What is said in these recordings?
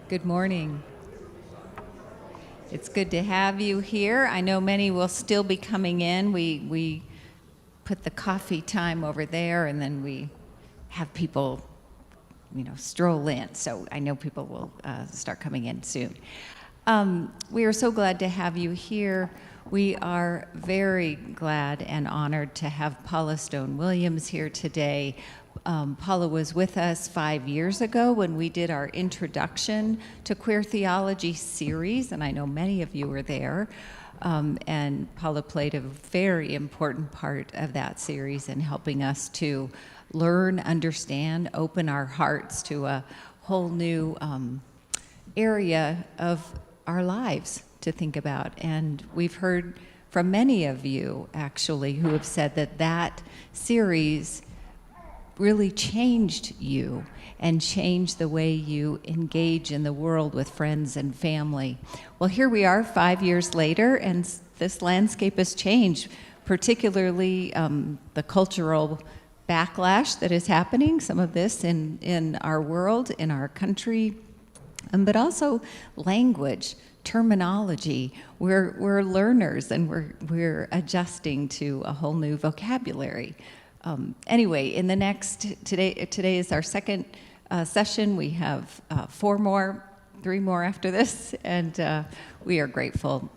Good morning. It's good to have you here. I know many will still be coming in. We put the coffee time over there, and then we have people, stroll in. So I know people will start coming in soon. We are so glad to have you here. We are very glad and honored to have Paula Stone Williams here today. Paula was with us 5 years ago when we did our Introduction to Queer Theology series, and I know many of you were there. And Paula played a very important part of that series in helping us to learn, understand, open our hearts to a whole new area of our lives to think about. And we've heard from many of you, actually, who have said that series really changed you and changed the way you engage in the world with friends and family. Well, here we are 5 years later, and this landscape has changed, particularly the cultural backlash that is happening, some of this in our world, in our country, but also language, terminology. We're learners, and we're adjusting to a whole new vocabulary. Anyway, in the next, today is our second session. We have 3 more after this, and we are grateful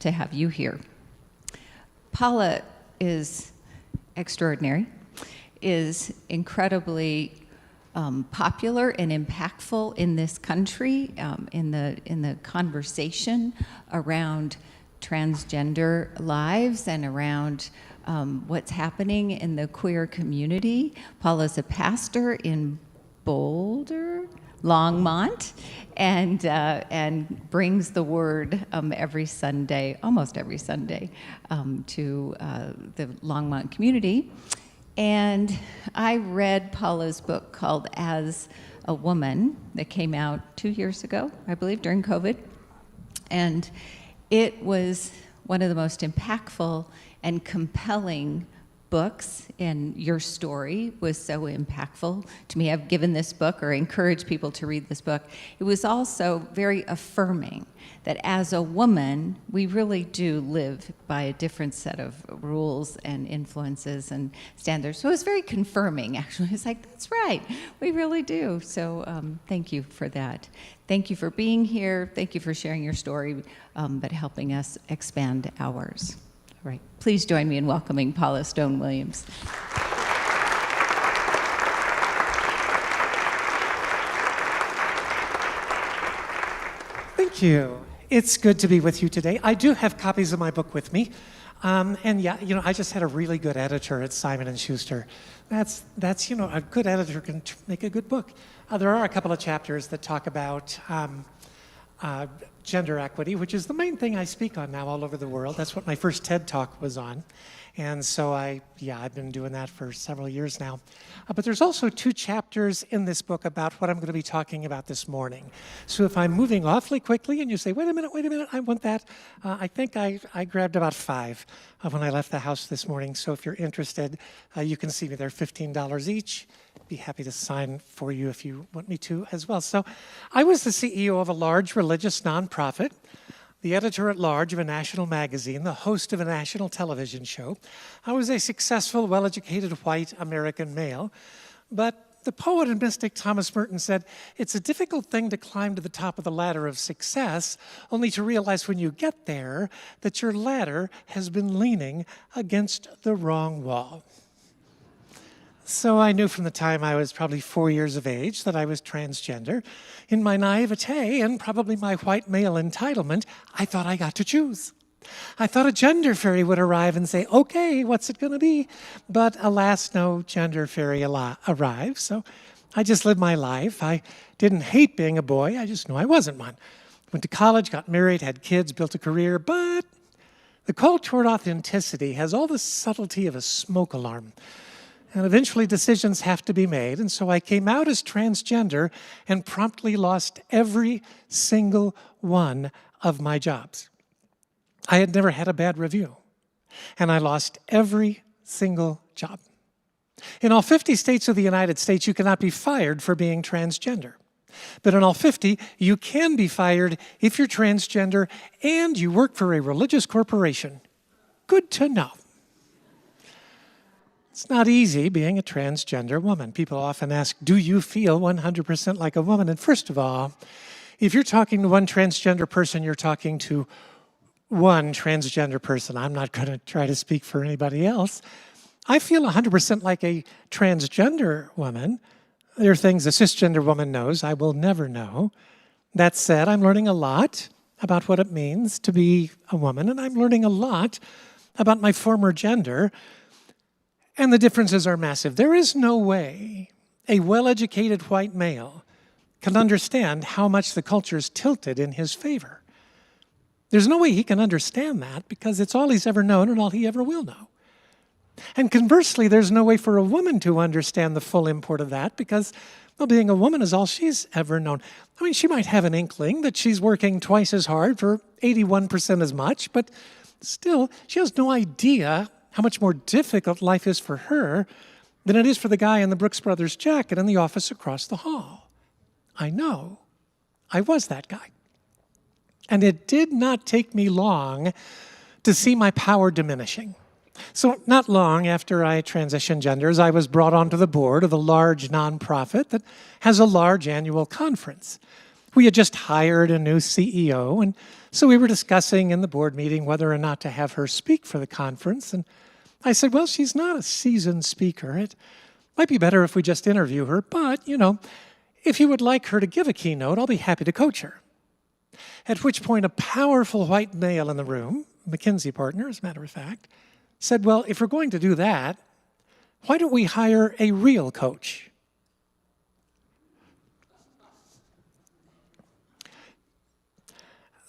to have you here. Paula is extraordinary, is incredibly popular and impactful in this country, in the conversation around transgender lives and around what's happening in the queer community. Paula's a pastor in Boulder, Longmont, and brings the word every Sunday, almost every Sunday, to the Longmont community. And I read Paula's book called As a Woman that came out 2 years ago, I believe, during COVID. And it was one of the most impactful and compelling books, and your story was so impactful to me. I've given this book or encouraged people to read this book. It was also very affirming that as a woman, we really do live by a different set of rules and influences and standards. So it was very confirming, actually. It's like, that's right, we really do. So thank you for that. Thank you for being here. Thank you for sharing your story, but helping us expand ours. All right, please join me in welcoming Paula Stone Williams. Thank you. It's good to be with you today. I do have copies of my book with me. And yeah, I just had a really good editor at Simon & Schuster. That's a good editor can make a good book. There are a couple of chapters that talk about gender equity, which is the main thing I speak on now all over the world. That's what my first TED Talk was on. And so I've been doing that for several years now. But there's also 2 chapters in this book about what I'm going to be talking about this morning. So if I'm moving awfully quickly and you say, wait a minute, I want that, I think I grabbed about 5 when I left the house this morning. So if you're interested, you can see me. They're $15 each. Be happy to sign for you if you want me to as well. So I was the CEO of a large religious nonprofit, the editor-at-large of a national magazine, the host of a national television show. I was a successful, well-educated white American male. But the poet and mystic Thomas Merton said, it's a difficult thing to climb to the top of the ladder of success, only to realize when you get there that your ladder has been leaning against the wrong wall. So I knew from the time I was probably 4 years of age that I was transgender. In my naivete and probably my white male entitlement, I thought I got to choose. I thought a gender fairy would arrive and say, okay, what's it going to be? But alas, no gender fairy arrived. So I just lived my life. I didn't hate being a boy. I just knew I wasn't one. Went to college, got married, had kids, built a career. But the call toward authenticity has all the subtlety of a smoke alarm. And eventually decisions have to be made. And so I came out as transgender and promptly lost every single one of my jobs. I had never had a bad review. And I lost every single job. In all 50 states of the United States, you cannot be fired for being transgender. But in all 50, you can be fired if you're transgender and you work for a religious corporation. Good to know. It's not easy being a transgender woman. People often ask, do you feel 100% like a woman? And first of all, if you're talking to one transgender person, you're talking to one transgender person. I'm not going to try to speak for anybody else. I feel 100% like a transgender woman. There are things a cisgender woman knows I will never know. That said, I'm learning a lot about what it means to be a woman, and I'm learning a lot about my former gender, and the differences are massive. There is no way a well-educated white male can understand how much the culture is tilted in his favor. There's no way he can understand that because it's all he's ever known and all he ever will know. And conversely, there's no way for a woman to understand the full import of that because, well, being a woman is all she's ever known. I mean, she might have an inkling that she's working twice as hard for 81% as much, but still, she has no idea how much more difficult life is for her than it is for the guy in the Brooks Brothers jacket in the office across the hall. I know. I was that guy. And it did not take me long to see my power diminishing. So not long after I transitioned genders, I was brought onto the board of a large nonprofit that has a large annual conference. We had just hired a new CEO, and so we were discussing in the board meeting whether or not to have her speak for the conference. And I said, well, she's not a seasoned speaker. It might be better if we just interview her, but, if you would like her to give a keynote, I'll be happy to coach her. At which point, a powerful white male in the room, McKinsey partner, as a matter of fact, said, well, if we're going to do that, why don't we hire a real coach?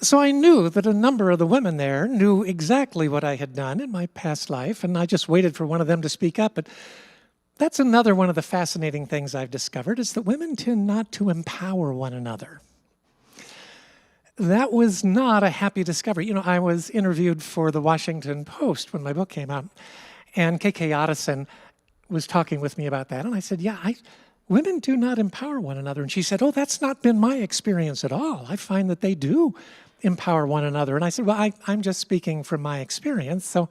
So I knew that a number of the women there knew exactly what I had done in my past life, and I just waited for one of them to speak up. But that's another one of the fascinating things I've discovered, is that women tend not to empower one another. That was not a happy discovery. I was interviewed for the Washington Post when my book came out, and KK Otteson was talking with me about that, and I said, women do not empower one another. And she said, oh, that's not been my experience at all. I find that they do empower one another. And I said, well, I'm just speaking from my experience. So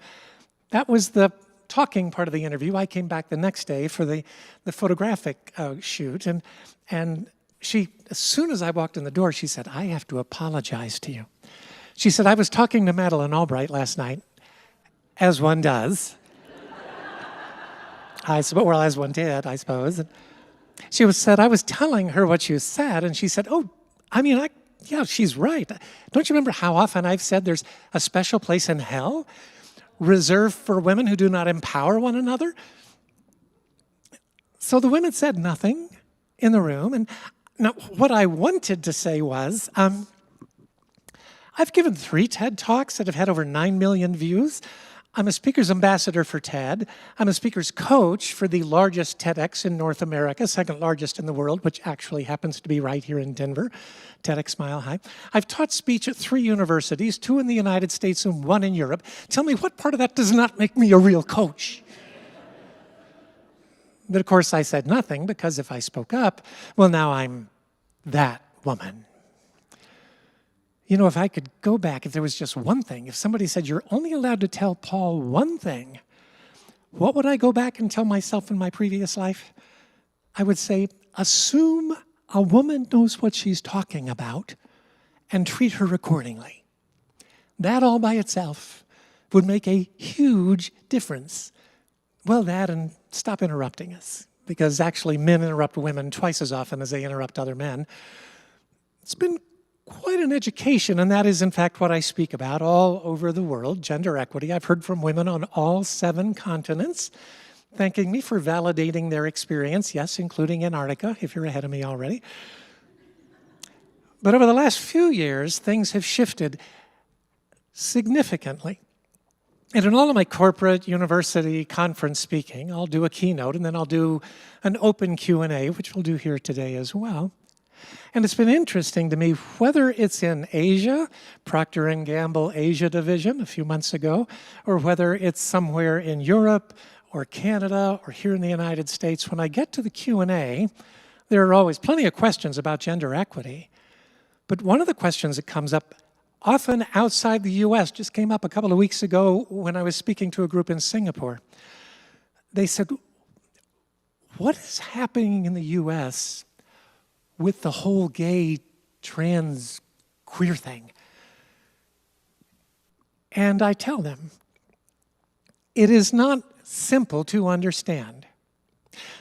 that was the talking part of the interview. I came back the next day for the photographic shoot, and she, as soon as I walked in the door, she said, I have to apologize to you. She said, I was talking to Madeleine Albright last night, as one does. As one did, I suppose. And she said, I was telling her what you said, and she said, yeah, she's right. Don't you remember how often I've said there's a special place in hell reserved for women who do not empower one another? So the women said nothing in the room, and now, what I wanted to say was, I've given 3 TED Talks that have had over 9 million views. I'm a speaker's ambassador for TED. I'm a speaker's coach for the largest TEDx in North America, second largest in the world, which actually happens to be right here in Denver, TEDx Mile High. I've taught speech at 3 universities, 2 in the United States and 1 in Europe. Tell me, what part of that does not make me a real coach? But of course, I said nothing, because if I spoke up, well, now I'm that woman. If I could go back, if there was just one thing, if somebody said, you're only allowed to tell Paul one thing, what would I go back and tell myself in my previous life? I would say, assume a woman knows what she's talking about and treat her accordingly. That all by itself would make a huge difference. Well, that and stop interrupting us, because actually men interrupt women twice as often as they interrupt other men. It's been quite an education, and that is in fact what I speak about all over the world, gender equity. I've heard from women on all 7 continents thanking me for validating their experience, yes, including Antarctica, if you're ahead of me already. But over the last few years, things have shifted significantly. And in all of my corporate university conference speaking, I'll do a keynote, and then I'll do an open Q&A, which we'll do here today as well. And it's been interesting to me, whether it's in Asia, Procter & Gamble Asia division a few months ago, or whether it's somewhere in Europe or Canada or here in the United States, when I get to the Q&A, There are always plenty of questions about gender equity, but one of the questions that comes up often outside the US just came up a couple of weeks ago when I was speaking to a group in Singapore. They said, what is happening in the US with the whole gay, trans, queer thing? And I tell them, it is not simple to understand.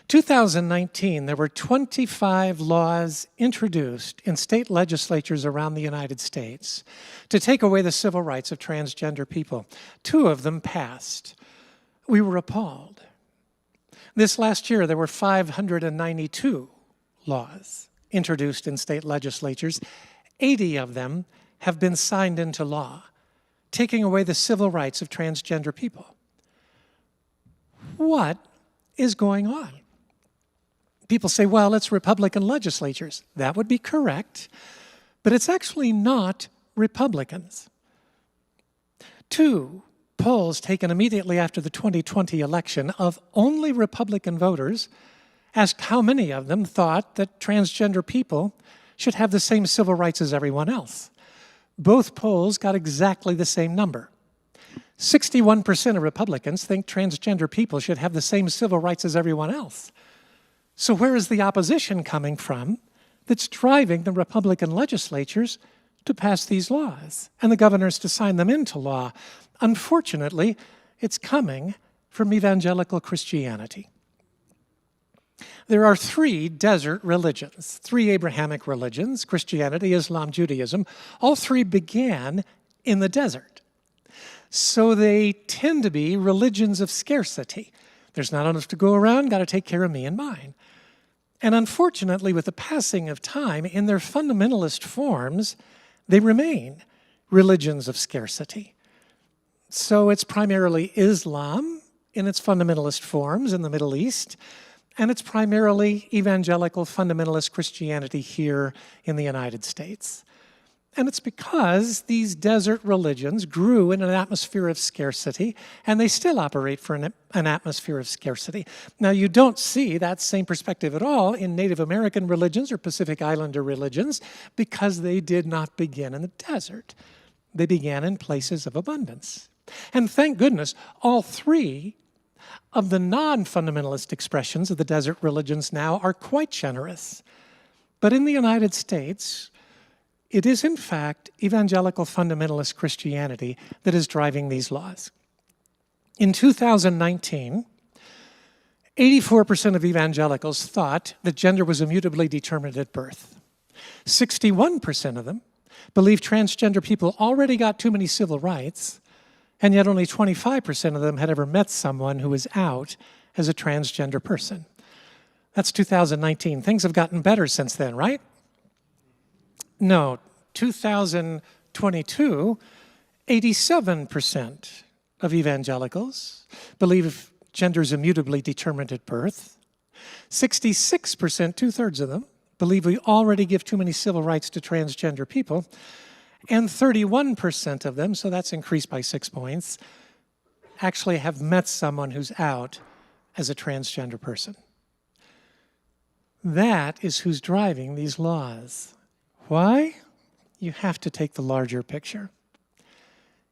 2019, there were 25 laws introduced in state legislatures around the United States to take away the civil rights of transgender people. 2 of them passed. We were appalled. This last year, there were 592 laws introduced in state legislatures. 80 of them have been signed into law, taking away the civil rights of transgender people. What is going on? People say, well, it's Republican legislatures. That would be correct, but it's actually not Republicans. 2 polls taken immediately after the 2020 election of only Republican voters asked how many of them thought that transgender people should have the same civil rights as everyone else. Both polls got exactly the same number. 61% of Republicans think transgender people should have the same civil rights as everyone else. So where is the opposition coming from that's driving the Republican legislatures to pass these laws and the governors to sign them into law? Unfortunately, it's coming from evangelical Christianity. There are 3 desert religions, 3 Abrahamic religions, Christianity, Islam, Judaism. All 3 began in the desert. So they tend to be religions of scarcity. There's not enough to go around, got to take care of me and mine. And unfortunately, with the passing of time, in their fundamentalist forms, they remain religions of scarcity. So it's primarily Islam in its fundamentalist forms in the Middle East, and it's primarily evangelical fundamentalist Christianity here in the United States. And it's because these desert religions grew in an atmosphere of scarcity, and they still operate for an atmosphere of scarcity. Now, you don't see that same perspective at all in Native American religions or Pacific Islander religions because they did not begin in the desert. They began in places of abundance. And thank goodness, all 3 of the non-fundamentalist expressions of the desert religions now are quite generous. But in the United States, it is, in fact, evangelical fundamentalist Christianity that is driving these laws. In 2019, 84% of evangelicals thought that gender was immutably determined at birth. 61% of them believed transgender people already got too many civil rights, and yet only 25% of them had ever met someone who was out as a transgender person. That's 2019. Things have gotten better since then, right? No, 2022, 87% of evangelicals believe gender is immutably determined at birth. 66%, 2/3 of them, believe we already give too many civil rights to transgender people. And 31% of them, so that's increased by 6 points, actually have met someone who's out as a transgender person. That is who's driving these laws. Why? You have to take the larger picture.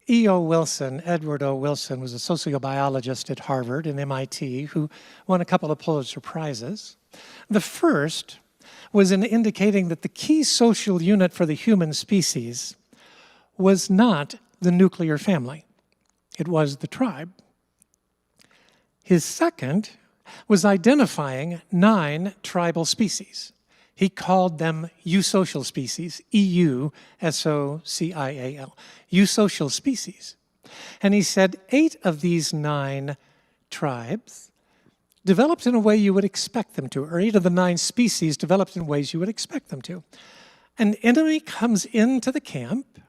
Edward O. Wilson, was a sociobiologist at Harvard and MIT who won a couple of Pulitzer Prizes. The first was in indicating that the key social unit for the human species was not the nuclear family. It was the tribe. His second was identifying 9 tribal species. He called them eusocial species, E-U-S-O-C-I-A-L, eusocial species. And he said 8 of these 9 tribes developed in a way you would expect them to, or 8 of the 9 species developed in ways you would expect them to. An enemy comes into the camp,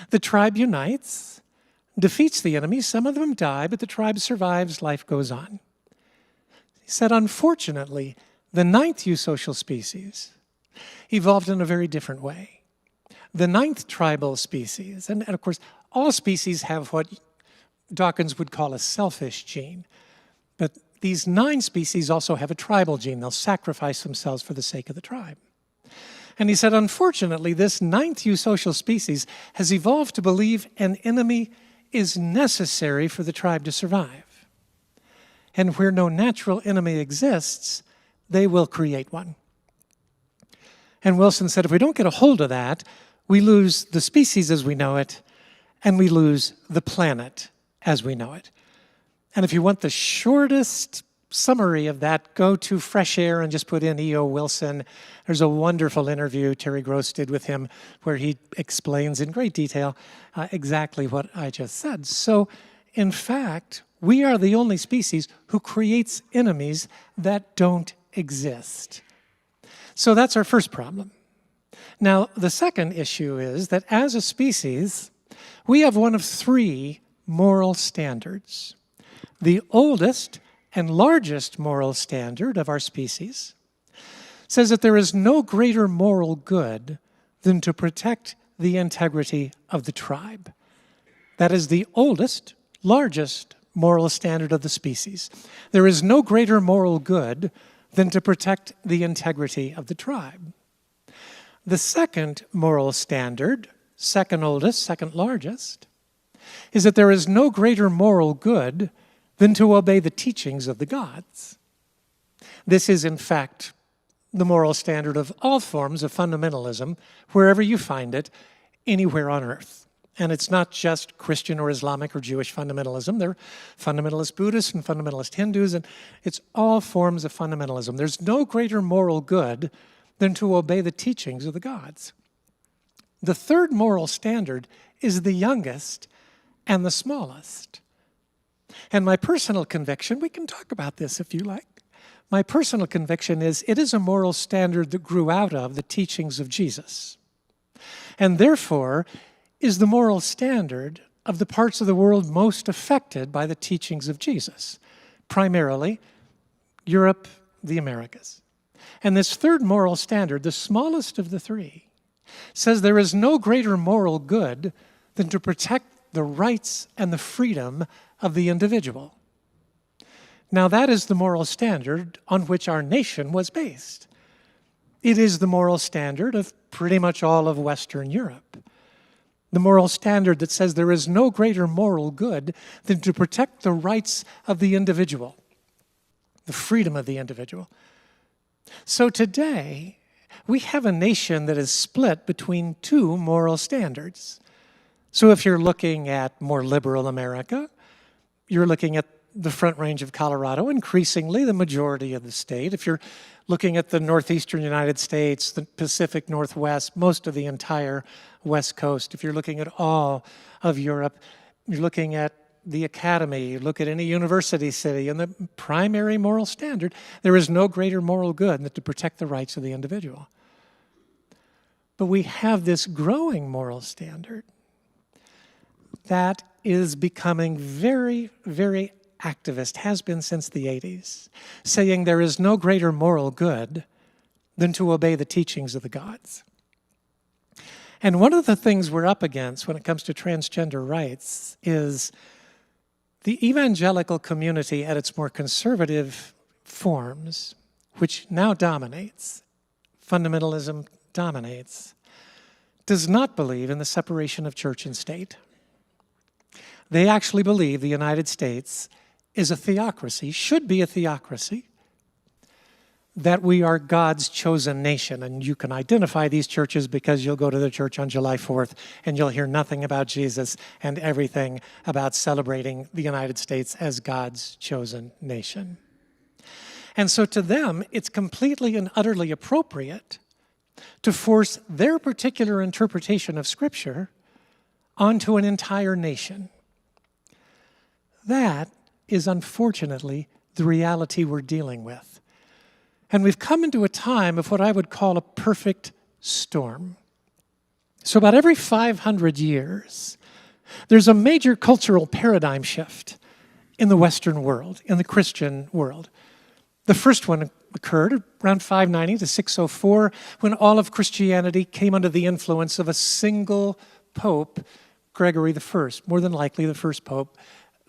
the tribe unites, defeats the enemy, some of them die, but the tribe survives, life goes on. He said, unfortunately, the 9th eusocial species evolved in a very different way. The 9th tribal species, and of course, all species have what Dawkins would call a selfish gene, but these 9 species also have a tribal gene. They'll sacrifice themselves for the sake of the tribe. And he said, unfortunately, this 9th eusocial species has evolved to believe an enemy is necessary for the tribe to survive. And where no natural enemy exists, they will create one. And Wilson said, if we don't get a hold of that, we lose the species as we know it, and we lose the planet as we know it. And if you want the shortest summary of that, go to Fresh Air and just put in E.O. Wilson. There's a wonderful interview Terry Gross did with him where he explains in great detail exactly what I just said. So, in fact, we are the only species who creates enemies that don't exist. So that's our first problem. Now, the second issue is that as a species, we have one of 3 moral standards. The oldest and largest moral standard of our species says that there is no greater moral good than to protect the integrity of the tribe. That is the oldest, largest moral standard of the species. There is no greater moral good than to protect the integrity of the tribe. The second moral standard, second oldest, second largest, is that there is no greater moral good than to obey the teachings of the gods. This is, in fact, the moral standard of all forms of fundamentalism, wherever you find it, anywhere on earth. And it's not just Christian or Islamic or Jewish fundamentalism. There are fundamentalist Buddhists and fundamentalist Hindus, and it's all forms of fundamentalism. There's no greater moral good than to obey the teachings of the gods. The third moral standard is the youngest and the smallest. And my personal conviction, we can talk about this if you like. My personal conviction is it is a moral standard that grew out of the teachings of Jesus. And therefore is the moral standard of the parts of the world most affected by the teachings of Jesus, primarily Europe, the Americas. And this third moral standard, the smallest of the 3, says there is no greater moral good than to protect the rights and the freedom of the individual. Now that is the moral standard on which our nation was based. It is the moral standard of pretty much all of Western Europe. The moral standard that says there is no greater moral good than to protect the rights of the individual, the freedom of the individual. So today, we have a nation that is split between 2 moral standards. So if you're looking at more liberal America, you're looking at the Front Range of Colorado, increasingly the majority of the state. If you're looking at the northeastern United States, the Pacific Northwest, most of the entire West Coast. If you're looking at all of Europe, you're looking at the academy, you look at any university city, and the primary moral standard, there is no greater moral good than to protect the rights of the individual. But we have this growing moral standard that is becoming very, very activist, has been since the 80s, saying there is no greater moral good than to obey the teachings of the gods. And one of the things we're up against when it comes to transgender rights is the evangelical community at its more conservative forms, which now dominates, fundamentalism dominates, does not believe in the separation of church and state. They actually believe the United States is a theocracy, should be a theocracy, that we are God's chosen nation. And you can identify these churches because you'll go to the church on July 4th and you'll hear nothing about Jesus and everything about celebrating the United States as God's chosen nation. And so to them, it's completely and utterly appropriate to force their particular interpretation of Scripture onto an entire nation. That is unfortunately the reality we're dealing with. And we've come into a time of what I would call a perfect storm. So about every 500 years, there's a major cultural paradigm shift in the Western world, in the Christian world. The first one occurred around 590 to 604 when all of Christianity came under the influence of a single pope, Gregory I, more than likely the first pope.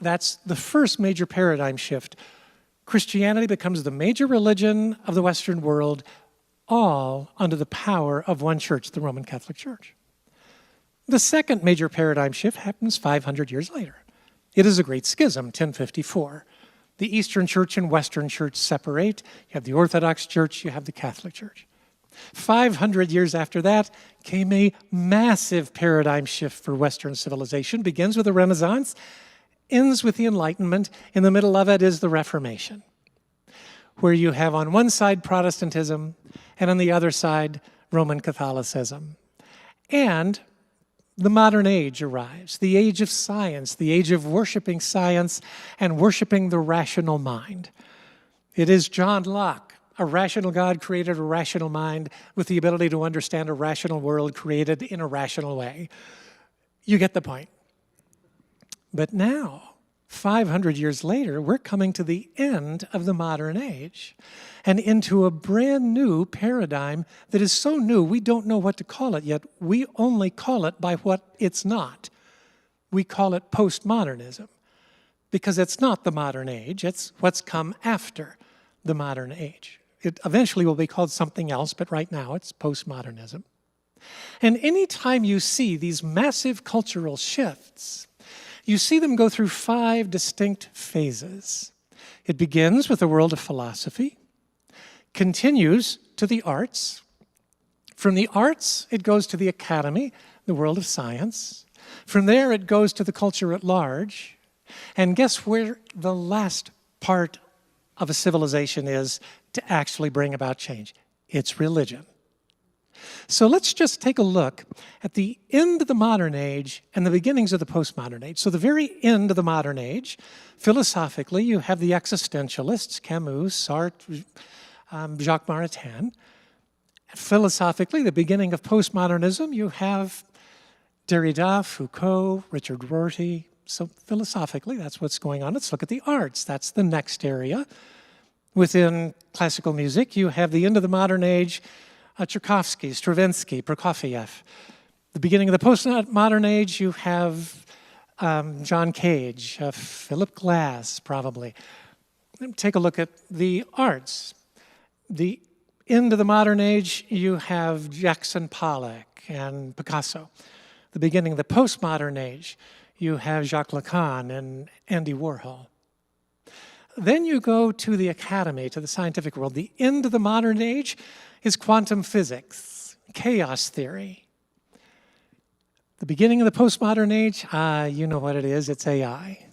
That's the first major paradigm shift. Christianity becomes the major religion of the Western world, all under the power of one church, the Roman Catholic Church. The second major paradigm shift happens 500 years later. It is a great schism, 1054. The Eastern Church and Western Church separate. You have the Orthodox Church, you have the Catholic Church. 500 years after that came a massive paradigm shift for Western civilization. Begins with the Renaissance, ends with the Enlightenment. In the middle of it is the Reformation, where you have on one side Protestantism and on the other side Roman Catholicism. And the modern age arrives, the age of science, the age of worshiping science and worshiping the rational mind. It is John Locke, a rational God created a rational mind with the ability to understand a rational world created in a rational way. You get the point. But now, 500 years later, we're coming to the end of the modern age and into a brand new paradigm that is so new we don't know what to call it yet. We only call it by what it's not. We call it postmodernism because it's not the modern age, it's what's come after the modern age. It eventually will be called something else, but right now it's postmodernism. And anytime you see these massive cultural shifts, you see them go through 5 distinct phases. It begins with the world of philosophy, continues to the arts. From the arts, it goes to the academy, the world of science. From there, it goes to the culture at large. And guess where the last part of a civilization is to actually bring about change? It's religion. So let's just take a look at the end of the modern age and the beginnings of the postmodern age. So the very end of the modern age, philosophically, you have the existentialists, Camus, Sartre, Jacques Maritain. Philosophically, the beginning of postmodernism, you have Derrida, Foucault, Richard Rorty. So philosophically, that's what's going on. Let's look at the arts. That's the next area. Within classical music, you have the end of the modern age, Tchaikovsky, Stravinsky, Prokofiev. The beginning of the postmodern age, you have John Cage, Philip Glass, probably. Take a look at the arts. The end of the modern age, you have Jackson Pollock and Picasso. The beginning of the postmodern age, you have Jacques Lacan and Andy Warhol. Then you go to the academy, to the scientific world. The end of the modern age is quantum physics, chaos theory. The beginning of the postmodern age, you know what it is, it's AI.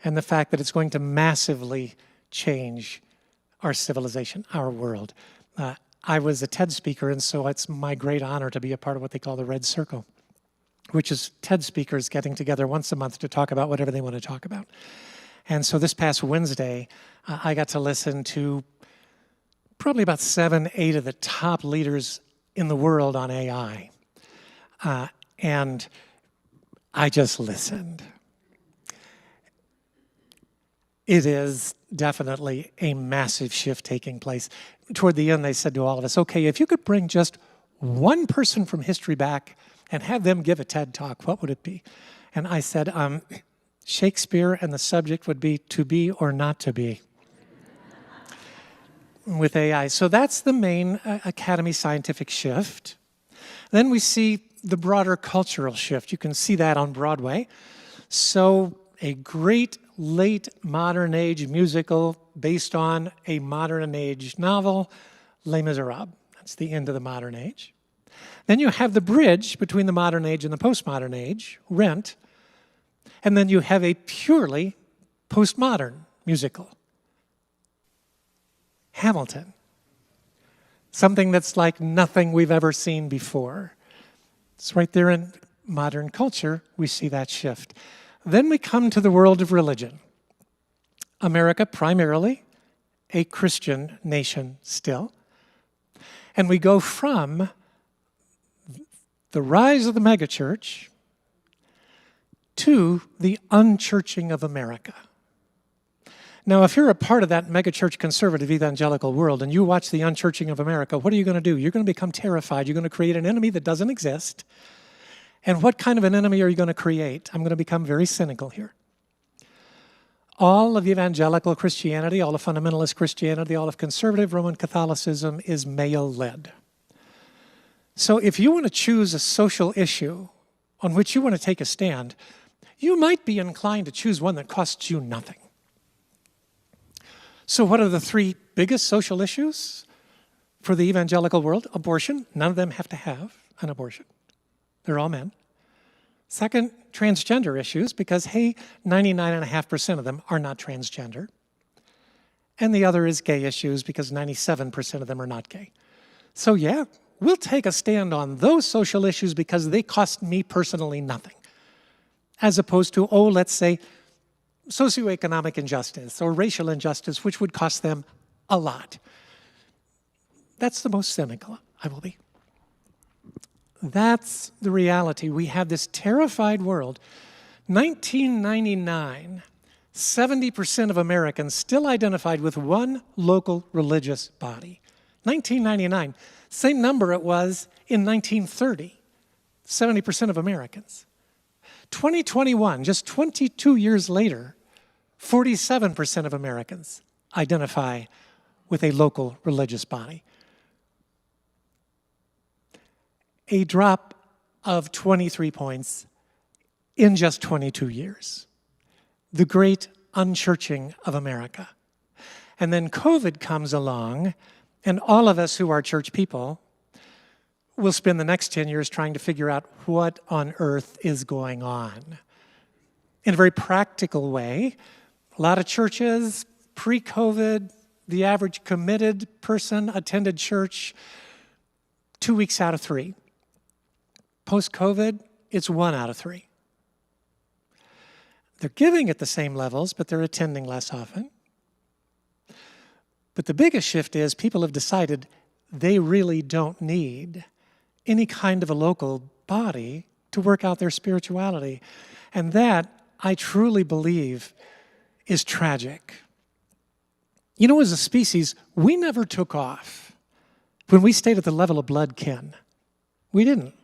And the fact that it's going to massively change our civilization, our world. I was a TED speaker, and so it's my great honor to be a part of what they call the Red Circle, which is TED speakers getting together once a month to talk about whatever they want to talk about. And so this past Wednesday, I got to listen to probably about 7, 8 of the top leaders in the world on AI. And I just listened. It is definitely a massive shift taking place. Toward the end, they said to all of us, okay, if you could bring just one person from history back and have them give a TED Talk, what would it be? And I said, Shakespeare, and the subject would be to be or not to be with AI. So that's the main academy scientific shift. Then we see the broader cultural shift. You can see that on Broadway. So a great late modern age musical based on a modern age novel, Les Miserables. That's the end of the modern age. Then you have the bridge between the modern age and the postmodern age, Rent. And then you have a purely postmodern musical, Hamilton. Something that's like nothing we've ever seen before. It's right there in modern culture, we see that shift. Then we come to the world of religion. America, primarily a Christian nation still. And we go from the rise of the megachurch to the unchurching of America. Now, if you're a part of that megachurch conservative evangelical world and you watch the unchurching of America, what are you going to do? You're going to become terrified. You're going to create an enemy that doesn't exist. And what kind of an enemy are you going to create? I'm going to become very cynical here. All of evangelical Christianity, all of fundamentalist Christianity, all of conservative Roman Catholicism is male-led. So if you want to choose a social issue on which you want to take a stand, you might be inclined to choose one that costs you nothing. So what are the three biggest social issues for the evangelical world? Abortion. None of them have to have an abortion. They're all men. Second, transgender issues, because, hey, 99.5% of them are not transgender. And the other is gay issues, because 97% of them are not gay. So yeah, we'll take a stand on those social issues because they cost me personally nothing. As opposed to, let's say, socioeconomic injustice or racial injustice, which would cost them a lot. That's the most cynical I will be. That's the reality. We have this terrified world. 1999, 70% of Americans still identified with one local religious body. 1999, same number it was in 1930, 70% of Americans. 2021, just 22 years later, 47% of Americans identify with a local religious body. A drop of 23 points in just 22 years. The great unchurching of America. And then COVID comes along, and all of us who are church people will spend the next 10 years trying to figure out what on earth is going on. In a very practical way, a lot of churches, pre-COVID, the average committed person attended church 2 weeks out of 3. Post-COVID, it's 1 out of 3. They're giving at the same levels, but they're attending less often. But the biggest shift is people have decided they really don't need any kind of a local body to work out their spirituality. And that, I truly believe, is tragic. You know, as a species, we never took off when we stayed at the level of blood kin. We didn't.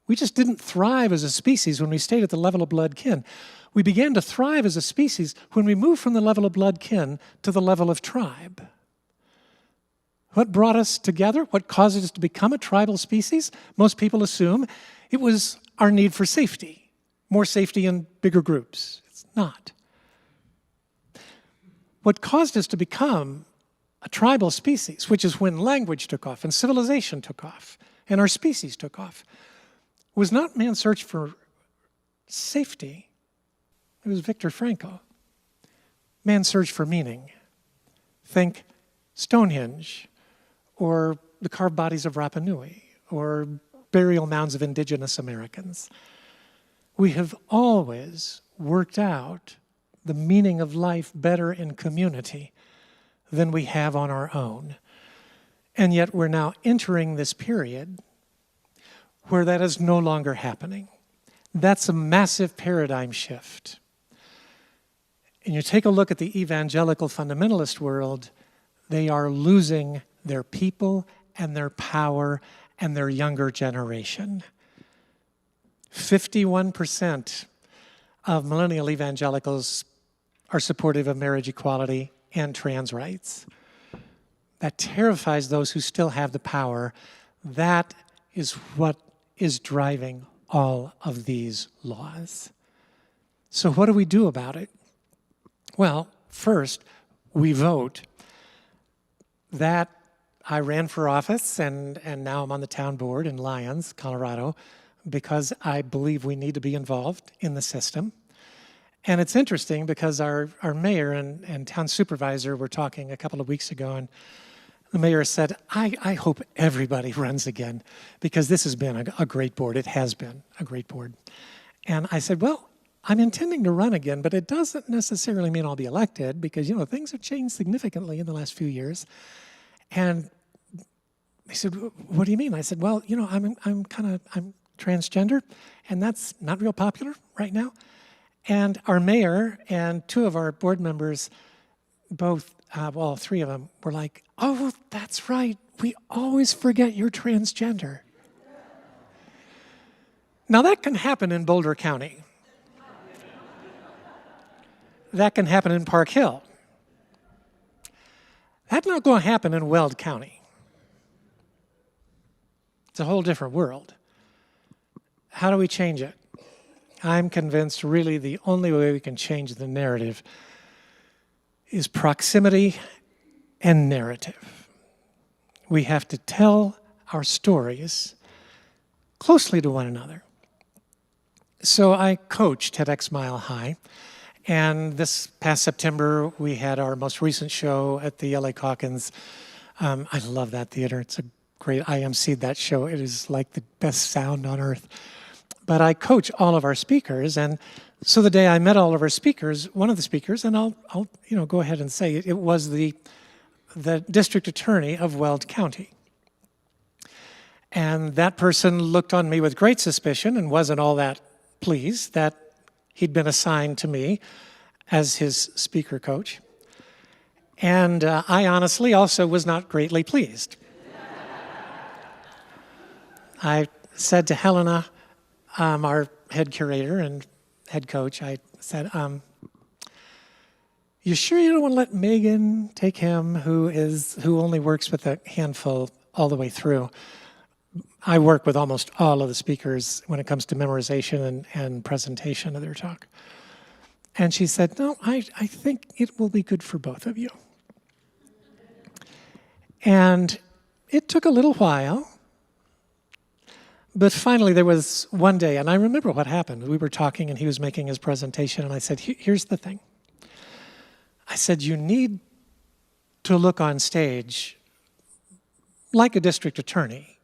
We just didn't thrive as a species when we stayed at the level of blood kin. We began to thrive as a species when we moved from the level of blood kin to the level of tribe. What brought us together? What caused us to become a tribal species? Most people assume it was our need for safety. More safety in bigger groups. It's not. What caused us to become a tribal species, which is when language took off and civilization took off and our species took off, was not man's search for safety. It was Viktor Frankl. Man's search for meaning. Think Stonehenge, or the carved bodies of Rapa Nui, or burial mounds of indigenous Americans. We have always worked out the meaning of life better in community than we have on our own. And yet we're now entering this period where that is no longer happening. That's a massive paradigm shift. And you take a look at the evangelical fundamentalist world, they are losing their people and their power and their younger generation. 51% of millennial evangelicals are supportive of marriage equality and trans rights. That terrifies those who still have the power. That is what is driving all of these laws. So what do we do about it? Well, first, we vote. That I ran for office, and now I'm on the town board in Lyons, Colorado, because I believe we need to be involved in the system. And it's interesting because our mayor and town supervisor were talking a couple of weeks ago, and the mayor said, I hope everybody runs again, because this has been a great board. It has been a great board. And I said, well, I'm intending to run again, but it doesn't necessarily mean I'll be elected, because, you know, things have changed significantly in the last few years. And they said, what do you mean? I said, well, you know, I'm transgender, and that's not real popular right now. And our mayor and 2 of our board members, both, well, 3 of them, were like, oh, that's right. We always forget you're transgender. Now, that can happen in Boulder County. that can happen in Park Hill. That's not going to happen in Weld County. It's a whole different world. How do we change it? I'm convinced really the only way we can change the narrative is proximity and narrative. We have to tell our stories closely to one another. So I coach TEDx Mile High, and this past September we had our most recent show at the LA Calkins. I love that theater. It's a great, I emceed that show. It is like the best sound on earth. But I coach all of our speakers, and so the day I met all of our speakers, one of the speakers, and I'll go ahead and say it was the district attorney of Weld County. And that person looked on me with great suspicion and wasn't all that pleased that he'd been assigned to me as his speaker coach. And I honestly also was not greatly pleased. I said to Helena, our head curator and head coach, I said, you sure you don't want to let Megan take him, who only works with a handful all the way through? I work with almost all of the speakers when it comes to memorization and presentation of their talk. And she said, no, I think it will be good for both of you. And it took a little while, but finally there was one day, and I remember what happened. We were talking and he was making his presentation, and I said, here's the thing. I said, you need to look on stage like a district attorney,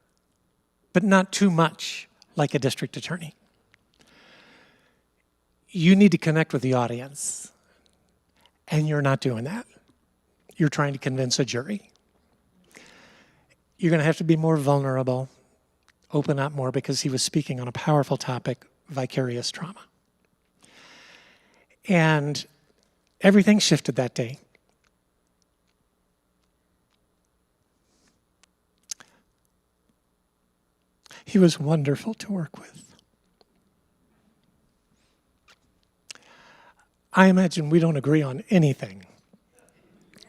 but not too much like a district attorney. You need to connect with the audience, and you're not doing that. You're trying to convince a jury. You're going to have to be more vulnerable, open up more, because he was speaking on a powerful topic, vicarious trauma. And everything shifted that day. He was wonderful to work with. I imagine we don't agree on anything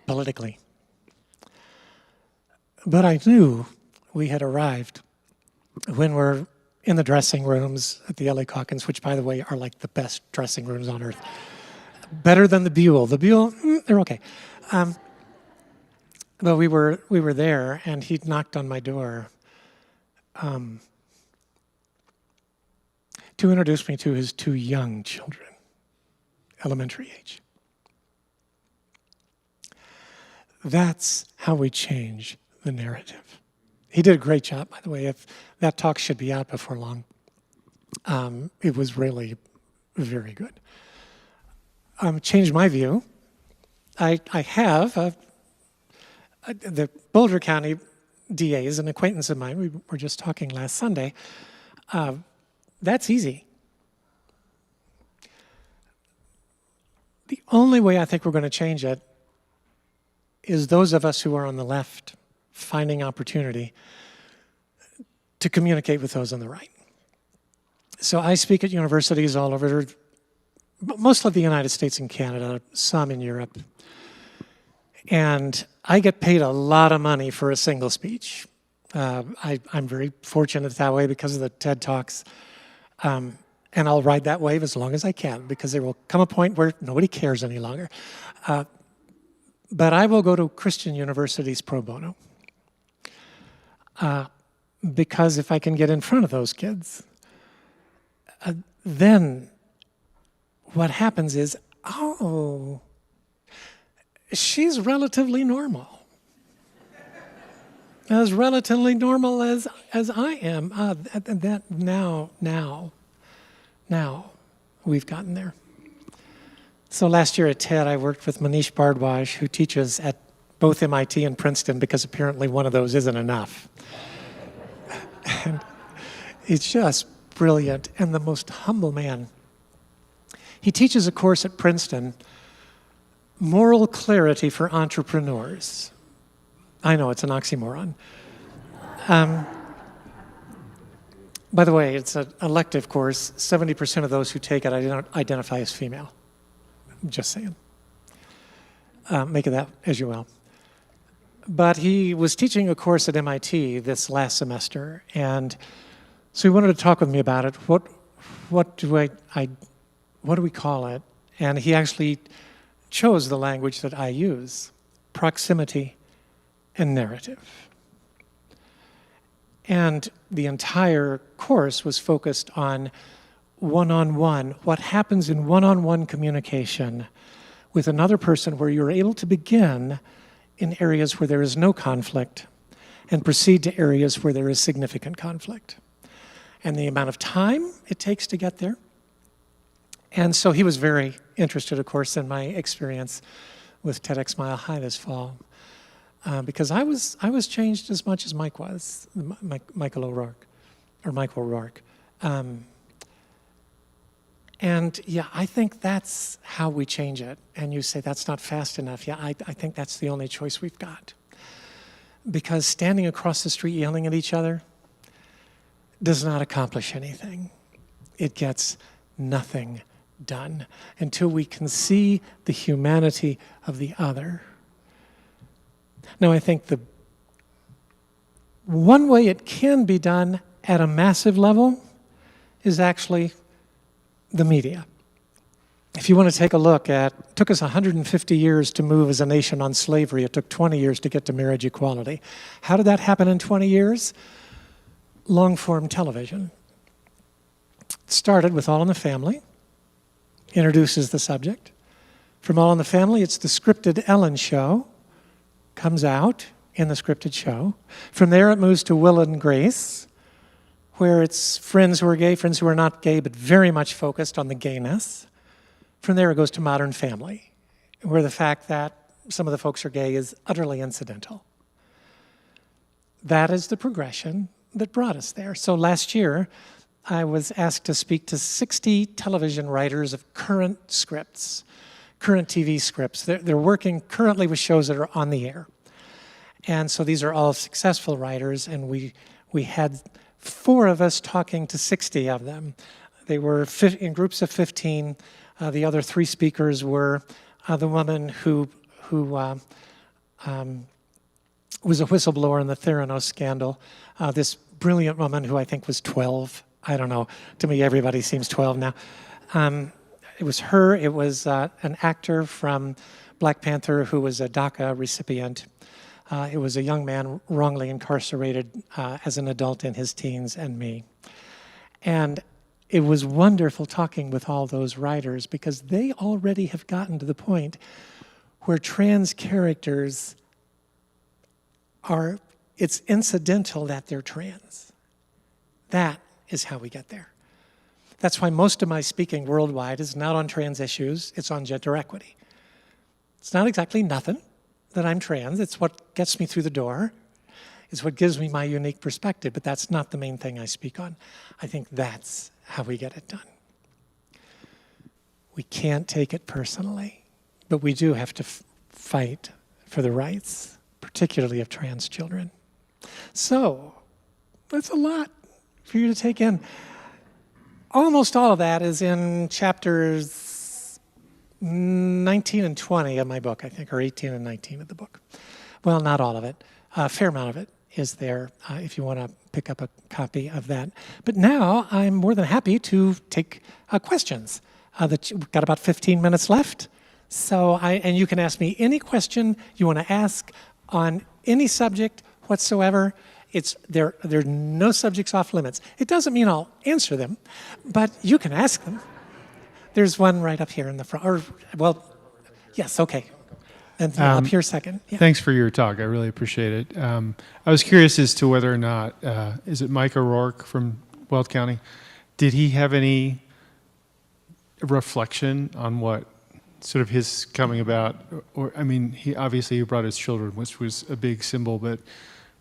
politically. But I knew we had arrived when we're in the dressing rooms at the LA Calkins, which, by the way, are like the best dressing rooms on earth. Better than the Buell. The Buell, they're okay. But we were there, and he knocked on my door to introduce me to his two young children, elementary age. That's how we change the narrative. He did a great job, by the way. If that talk should be out before long. It was really very good. Changed my view. I have the Boulder County DA is an acquaintance of mine. We were just talking last Sunday. That's easy. The only way I think we're going to change it is those of us who are on the left finding opportunity to communicate with those on the right. So I speak at universities all over, mostly the United States and Canada, some in Europe. And I get paid a lot of money for a single speech. I'm very fortunate that way because of the TED Talks. And I'll ride that wave as long as I can, because there will come a point where nobody cares any longer. But I will go to Christian universities pro bono. Because if I can get in front of those kids, then what happens is, oh, she's relatively normal. As relatively normal as I am. That now we've gotten there. So last year at TED, I worked with Manish Bhardwaj, who teaches at both MIT and Princeton, because apparently one of those isn't enough. And he's just brilliant and the most humble man. He teaches a course at Princeton, Moral Clarity for Entrepreneurs. I know, it's an oxymoron. By the way, it's an elective course. 70% of those who take it identify as female. Just saying. Make of that as you will. But he was teaching a course at MIT this last semester, and so he wanted to talk with me about it. What do we call it? And he actually chose the language that I use: proximity and narrative. And the entire course was focused on one-on-one, what happens in one-on-one communication with another person where you're able to begin in areas where there is no conflict and proceed to areas where there is significant conflict. And the amount of time it takes to get there. And so he was very interested, of course, in my experience with TEDx Mile High this fall. Because I was changed as much as Mike was, Michael O'Rourke. And yeah, I think that's how we change it. And you say, that's not fast enough. Yeah, I think that's the only choice we've got. Because standing across the street yelling at each other does not accomplish anything. It gets nothing done until we can see the humanity of the other. Now, I think the one way it can be done at a massive level is actually the media. If you want to take a look at, it took us 150 years to move as a nation on slavery. It took 20 years to get to marriage equality. How did that happen in 20 years? Long-form television. It started with All in the Family, introduces the subject. From All in the Family, it's the scripted Ellen show, comes out in the scripted show. From there, it moves to Will and Grace, where it's friends who are gay, friends who are not gay, but very much focused on the gayness. From there, it goes to Modern Family, where the fact that some of the folks are gay is utterly incidental. That is the progression that brought us there. So last year, I was asked to speak to 60 television writers of current scripts, current TV scripts. They're working currently with shows that are on the air. And so these are all successful writers, and we had 4 of us talking to 60 of them. They were in groups of 15. The other 3 speakers were the woman who was a whistleblower in the Theranos scandal, this brilliant woman who I think was 12. I don't know. To me, everybody seems 12 now. It was her. It was an actor from Black Panther who was a DACA recipient. It was a young man wrongly incarcerated as an adult in his teens, and me. And it was wonderful talking with all those writers because they already have gotten to the point where trans characters it's incidental that they're trans. That is how we get there. That's why most of my speaking worldwide is not on trans issues, it's on gender equity. It's not exactly nothing that I'm trans, it's what gets me through the door. It's what gives me my unique perspective, but that's not the main thing I speak on. I think that's how we get it done. We can't take it personally, but we do have to fight for the rights, particularly of trans children. So, that's a lot for you to take in. Almost all of that is in chapters 19 and 20 of my book, I think, or 18 and 19 of the book. Well, not all of it. A fair amount of it is there if you want to pick up a copy of that. But now I'm more than happy to take questions. We've got about 15 minutes left. So and you can ask me any question you want to ask on any subject whatsoever. There are no subjects off limits. It doesn't mean I'll answer them, but you can ask them. There's one right up here in the front. Yes, okay. And up here second. Yeah. Thanks for your talk. I really appreciate it. I was curious as to whether or not, is it Mike O'Rourke from Weld County? Did he have any reflection on what sort of his coming about? Or I mean, he brought his children, which was a big symbol, but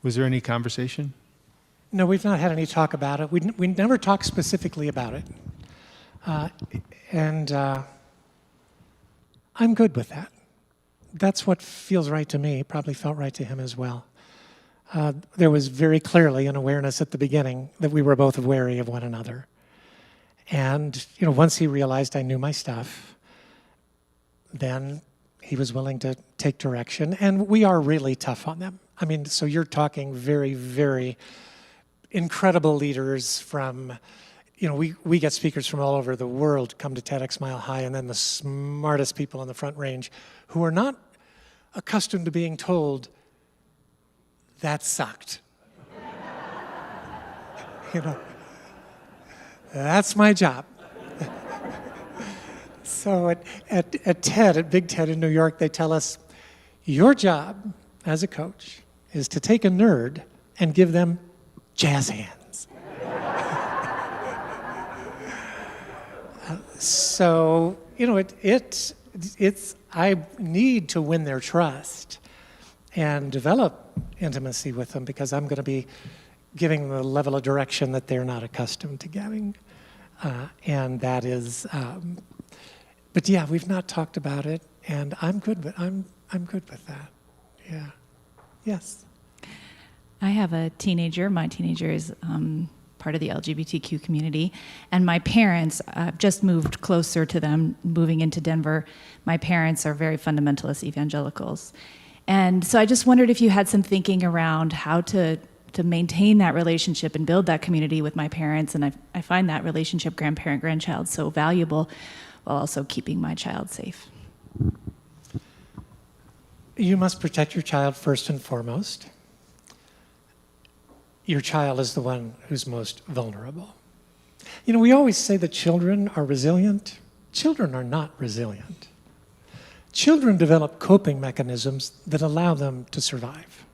was there any conversation? No, we've not had any talk about it. We never talked specifically about it. And I'm good with that. That's what feels right to me, probably felt right to him as well. There was very clearly an awareness at the beginning that we were both wary of one another. And once he realized I knew my stuff, then he was willing to take direction. And we are really tough on them. I mean, so you're talking very, very incredible leaders from, we get speakers from all over the world come to TEDx Mile High, and then the smartest people on the Front Range who are not accustomed to being told, that sucked. That's my job. So at TED, at Big TED in New York, they tell us, your job as a coach is to take a nerd and give them jazz hands. So, I need to win their trust and develop intimacy with them, because I'm going to be giving them a level of direction that they're not accustomed to getting. And that is, but yeah, we've not talked about it, and I'm good with that. Yeah. Yes. I have a teenager. My teenager is part of the LGBTQ community, and my parents just moved closer to them, moving into Denver. My parents are very fundamentalist evangelicals. And so I just wondered if you had some thinking around how to maintain that relationship and build that community with my parents. And I find that relationship, grandparent-grandchild, so valuable, while also keeping my child safe. You must protect your child first and foremost. Your child is the one who's most vulnerable. We always say that children are resilient. Children are not resilient. Children develop coping mechanisms that allow them to survive.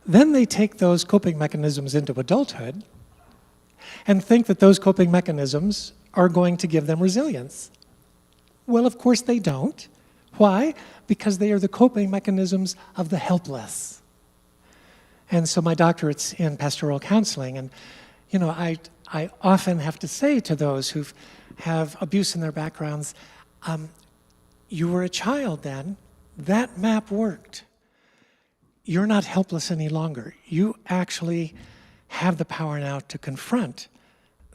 Then they take those coping mechanisms into adulthood and think that those coping mechanisms are going to give them resilience. Well, of course they don't. Why? Because they are the coping mechanisms of the helpless. And so my doctorate's in pastoral counseling, and I often have to say to those who have abuse in their backgrounds, you were a child then, that map worked. You're not helpless any longer. You actually have the power now to confront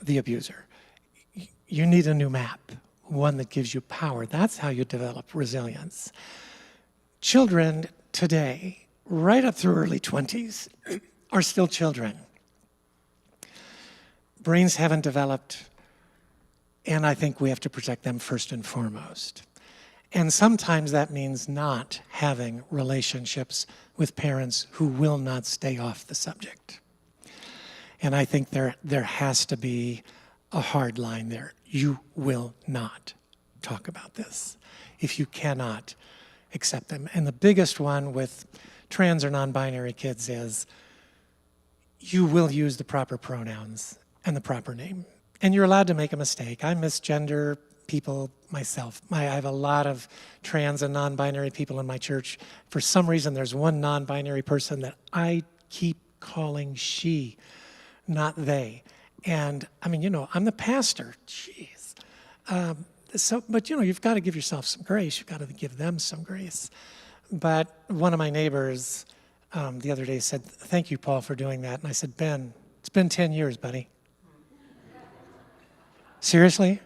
the abuser. You need a new map, one that gives you power. That's how you develop resilience. Children today, right up through early 20s, are still children. Brains haven't developed, and I think we have to protect them first and foremost. And sometimes that means not having relationships with parents who will not stay off the subject. And I think there has to be a hard line there. You will not talk about this if you cannot accept them. And the biggest one with trans or non-binary kids is you will use the proper pronouns and the proper name. And you're allowed to make a mistake. I misgender people myself. I have a lot of trans and non-binary people in my church. For some reason, there's one non-binary person that I keep calling she, not they. And I mean, I'm the pastor. Jeez. But you've got to give yourself some grace. You've got to give them some grace. But one of my neighbors the other day said, "Thank you, Paul, for doing that." And I said, "Ben, it's been 10 years, buddy." Seriously?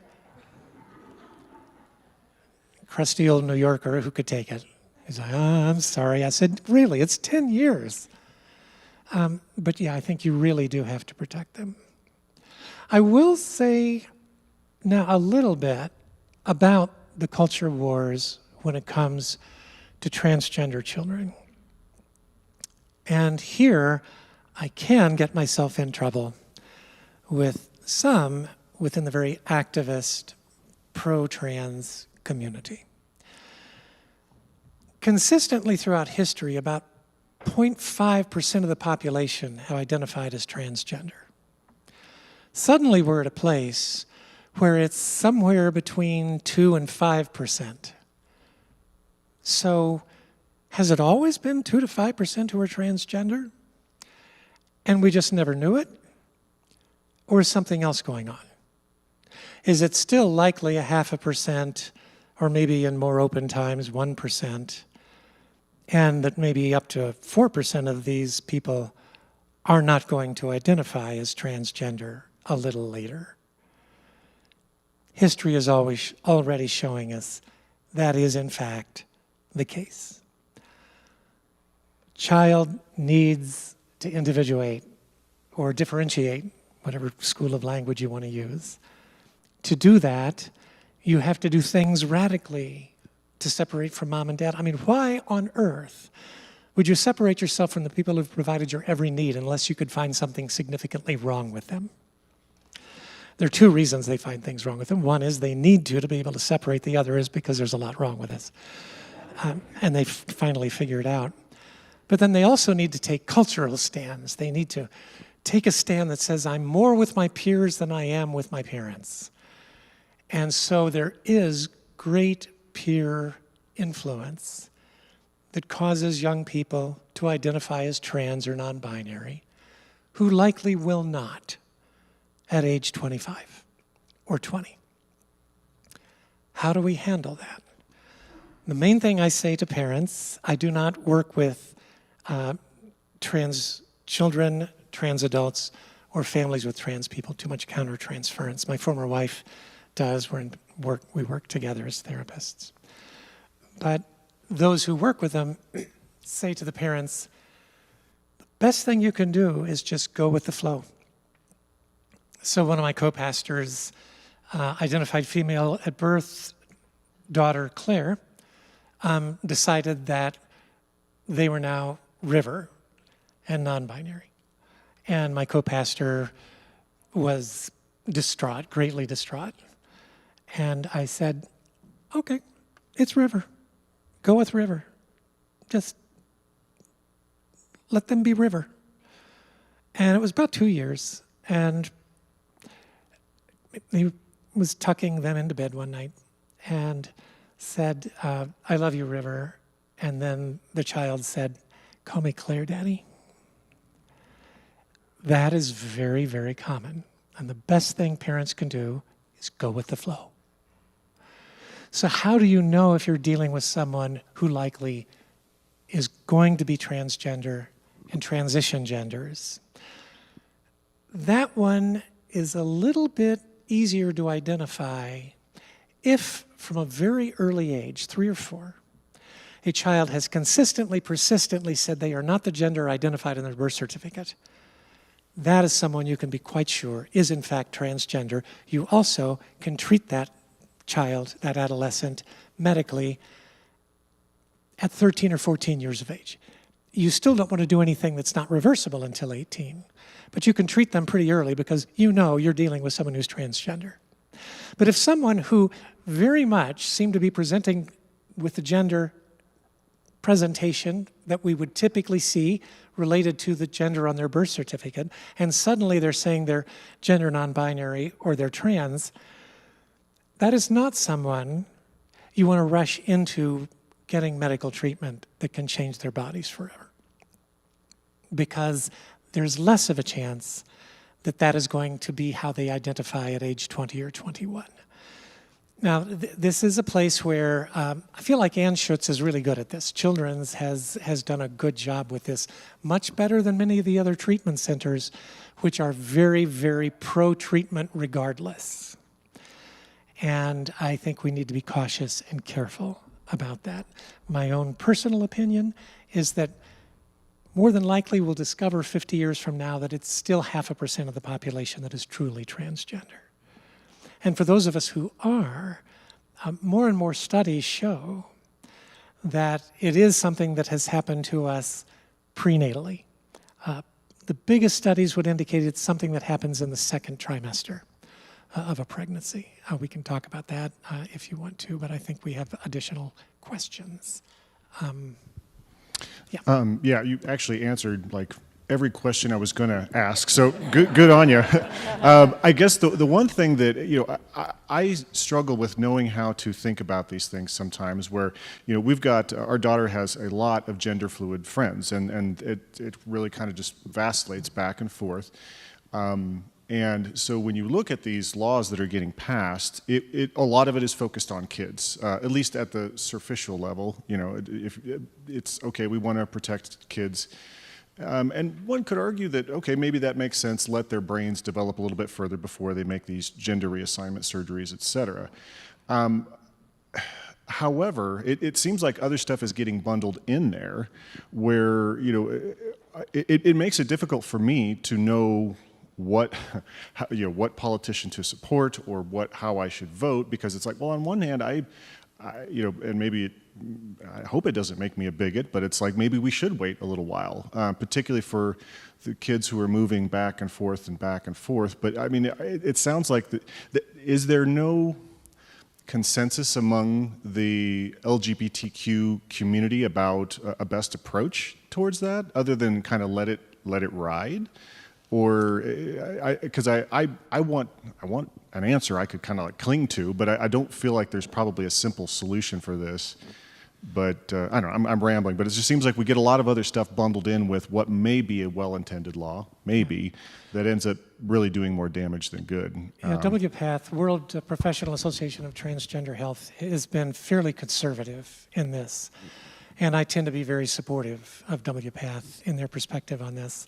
Crusty old New Yorker who could take it. He's like, "Oh, I'm sorry." I said, "Really? It's 10 years." But yeah, I think you really do have to protect them. I will say now a little bit about the culture wars when it comes to transgender children. And here I can get myself in trouble with some within the very activist pro-trans community. Consistently throughout history, about 0.5% of the population have identified as transgender. Suddenly we're at a place where it's somewhere between 2 and 5%. So has it always been 2 to 5% who are transgender? And we just never knew it? Or is something else going on? Is it still likely 0.5%, or maybe in more open times 1%, and that maybe up to 4% of these people are not going to identify as transgender a little later? History is always already showing us that is in fact the case. Child needs to individuate or differentiate, whatever school of language you want to use. To do that, you have to do things radically to separate from mom and dad. I mean, why on earth would you separate yourself from the people who've provided your every need unless you could find something significantly wrong with them? There are two reasons they find things wrong with them. One is they need to be able to separate. The other is because there's a lot wrong with us. And they finally figure it out. But then they also need to take cultural stands. They need to take a stand that says, I'm more with my peers than I am with my parents. And so there is great peer influence that causes young people to identify as trans or non-binary, who likely will not at age 25 or 20. How do we handle that? The main thing I say to parents, I do not work with trans children, trans adults, or families with trans people, too much countertransference. My former wife does. We work together as therapists. But those who work with them say to the parents, the best thing you can do is just go with the flow. So one of my co-pastors identified female at birth, daughter Claire, decided that they were now River and non-binary. And my co-pastor was distraught, greatly distraught. And I said, okay, it's River. Go with River. Just let them be River. And it was about 2 years. And he was tucking them into bed one night and said, I love you, River. And then the child said, call me Claire, Daddy. That is very, very common. And the best thing parents can do is go with the flow. So how do you know if you're dealing with someone who likely is going to be transgender and transition genders? That one is a little bit easier to identify if, from a very early age, 3 or 4, a child has consistently, persistently said they are not the gender identified in their birth certificate. That is someone you can be quite sure is in fact transgender. You also can treat that child, that adolescent, medically at 13 or 14 years of age. You still don't want to do anything that's not reversible until 18. But you can treat them pretty early because you know you're dealing with someone who's transgender. But if someone who very much seemed to be presenting with the gender presentation that we would typically see related to the gender on their birth certificate, and suddenly they're saying they're gender non-binary or they're trans, that is not someone you want to rush into getting medical treatment that can change their bodies forever. Because there's less of a chance that that is going to be how they identify at age 20 or 21. Now, this is a place where I feel like Ann Schutz is really good at this. Children's has done a good job with this, much better than many of the other treatment centers, which are very, very pro-treatment regardless. And I think we need to be cautious and careful about that. My own personal opinion is that more than likely we'll discover 50 years from now that it's still 0.5% of the population that is truly transgender. And for those of us who are, more and more studies show that it is something that has happened to us prenatally. The biggest studies would indicate it's something that happens in the second trimester of a pregnancy. We can talk about that if you want to, but I think we have additional questions. Yeah, you actually answered like every question I was going to ask, so good on you. I guess the one thing that, I struggle with knowing how to think about these things sometimes where, we've got, our daughter has a lot of gender fluid friends, and it really kind of just vacillates back and forth. And so when you look at these laws that are getting passed, a lot of it is focused on kids, at least at the superficial level. If it's okay, we want to protect kids. And one could argue that, okay, maybe that makes sense, let their brains develop a little bit further before they make these gender reassignment surgeries, et cetera. However, it seems like other stuff is getting bundled in there where, it makes it difficult for me to know what what politician to support or how I should vote, because it's like, well, on one hand, I and maybe I hope it doesn't make me a bigot, but it's like maybe we should wait a little while, particularly for the kids who are moving back and forth and back and forth. But I mean, it sounds like is there no consensus among the LGBTQ community about a best approach towards that, other than kind of let it ride? Or because I want an answer I could kind of like cling to, but I don't feel like there's probably a simple solution for this. But I don't know, I'm rambling, but it just seems like we get a lot of other stuff bundled in with what may be a well-intended law, maybe, that ends up really doing more damage than good. Yeah, WPATH, World Professional Association of Transgender Health, has been fairly conservative in this. And I tend to be very supportive of WPATH in their perspective on this.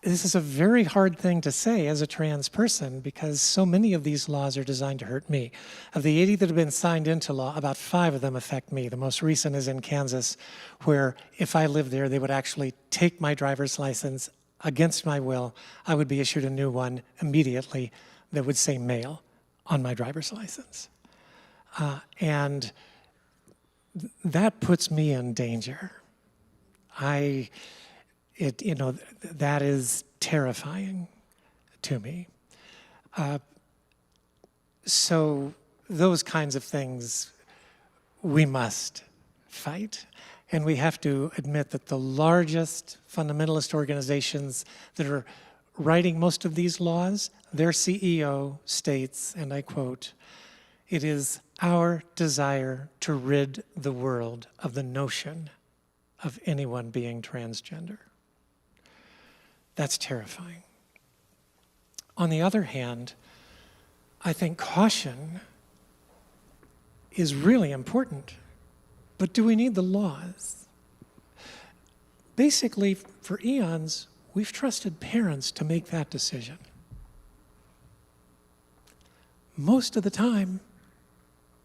This is a very hard thing to say as a trans person, because so many of these laws are designed to hurt me. Of the 80 that have been signed into law, about 5 of them affect me. The most recent is in Kansas, where if I lived there, they would actually take my driver's license against my will. I would be issued a new one immediately that would say male on my driver's license. And that puts me in danger. That is terrifying to me. So those kinds of things we must fight. And we have to admit that the largest fundamentalist organizations that are writing most of these laws, their CEO states, and I quote, "It is our desire to rid the world of the notion of anyone being transgender." That's terrifying. On the other hand, I think caution is really important. But do we need the laws? Basically, for eons, we've trusted parents to make that decision. Most of the time,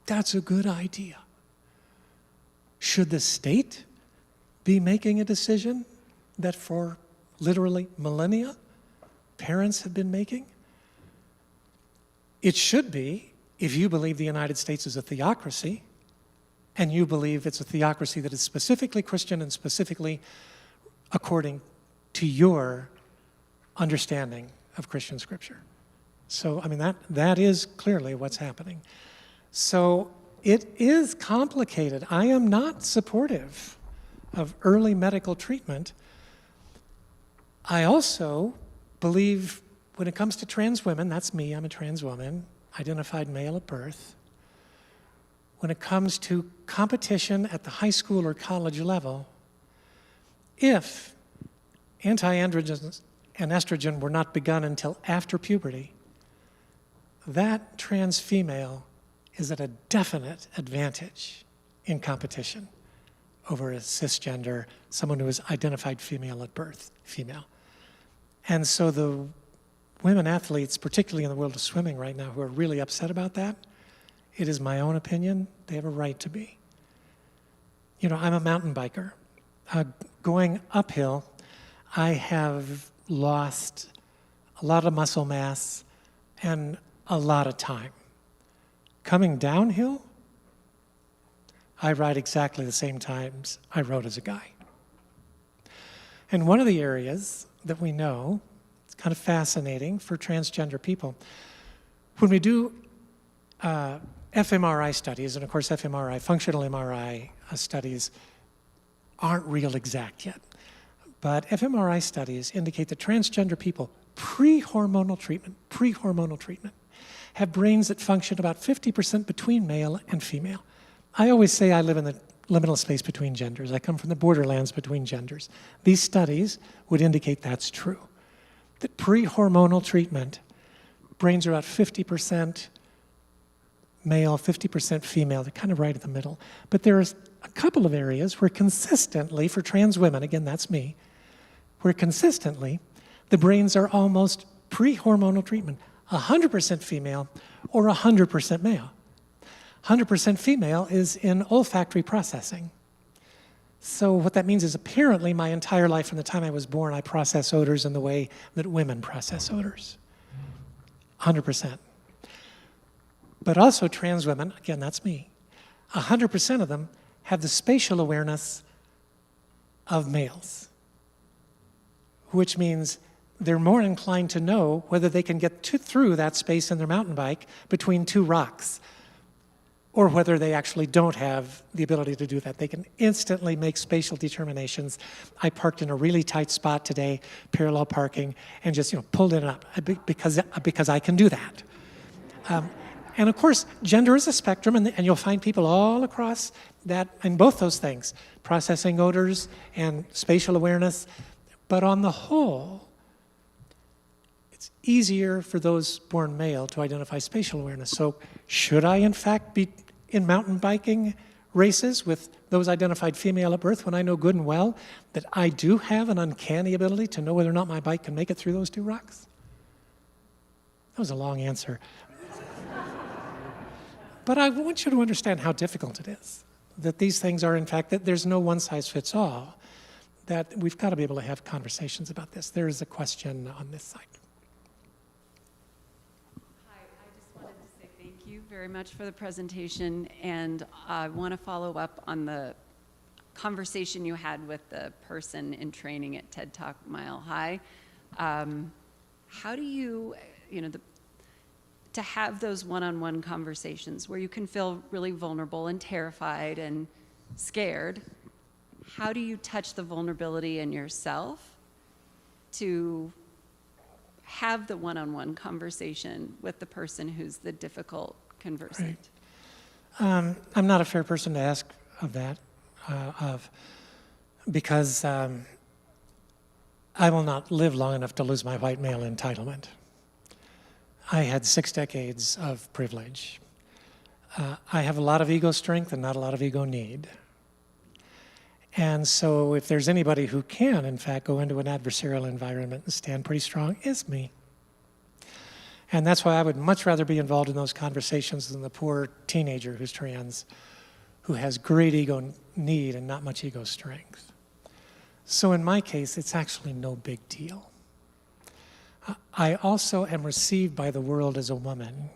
that's a good idea. Should the state be making a decision that for literally millennia parents have been making? It should be, if you believe the United States is a theocracy, and you believe it's a theocracy that is specifically Christian and specifically according to your understanding of Christian scripture. So, I mean, that is clearly what's happening. So it is complicated. I am not supportive of early medical treatment. I also believe when it comes to trans women, that's me, I'm a trans woman, identified male at birth. When it comes to competition at the high school or college level, if anti-androgens and estrogen were not begun until after puberty, that trans female is at a definite advantage in competition over a cisgender, someone who is identified female at birth, female. And so the women athletes, particularly in the world of swimming right now, who are really upset about that, it is my own opinion, they have a right to be. You know, I'm a mountain biker. Going uphill, I have lost a lot of muscle mass and a lot of time. Coming downhill, I ride exactly the same times I rode as a guy. And one of the areas that we know, it's kind of fascinating for transgender people, when we do fMRI studies, and of course fMRI, functional MRI studies aren't real exact yet, but fMRI studies indicate that transgender people pre-hormonal treatment, have brains that function about 50% between male and female. I always say I live in the liminal space between genders. I come from the borderlands between genders. These studies would indicate that's true. That pre-hormonal treatment, brains are about 50% male, 50% female. They're kind of right at the middle. But there's a couple of areas where consistently, for trans women, again, that's me, where consistently the brains are almost pre-hormonal treatment, 100% female or 100% male. 100% female is in olfactory processing. So what that means is apparently my entire life from the time I was born, I process odors in the way that women process odors. 100%. But also trans women, again, that's me, 100% of them have the spatial awareness of males, which means they're more inclined to know whether they can get through that space in their mountain bike between two rocks, or whether they actually don't have the ability to do that. They can instantly make spatial determinations. I parked in a really tight spot today, parallel parking, and just pulled it up because I can do that. And of course, gender is a spectrum, and you'll find people all across that in both those things, processing odors and spatial awareness. But on the whole, it's easier for those born male to identify spatial awareness. So should I, in fact, be in mountain biking races with those identified female at birth when I know good and well that I do have an uncanny ability to know whether or not my bike can make it through those two rocks? That was a long answer. But I want you to understand how difficult it is, that these things are, in fact, that there's no one-size-fits-all, that we've got to be able to have conversations about this. There is a question on this side. Hi, I just wanted to say thank you very much for the presentation, and I want to follow up on the conversation you had with the person in training at TED Talk Mile High. How do you, to have those one-on-one conversations where you can feel really vulnerable and terrified and scared, how do you touch the vulnerability in yourself to have the one-on-one conversation with the person who's the difficult conversant? Right. I'm not a fair person to ask of that, because I will not live long enough to lose my white male entitlement. I had 6 decades of privilege. I have a lot of ego strength and not a lot of ego need. And so if there's anybody who can, in fact, go into an adversarial environment and stand pretty strong, it's me. And that's why I would much rather be involved in those conversations than the poor teenager who's trans, who has great ego need and not much ego strength. So in my case, it's actually no big deal. I also am received by the world as a woman,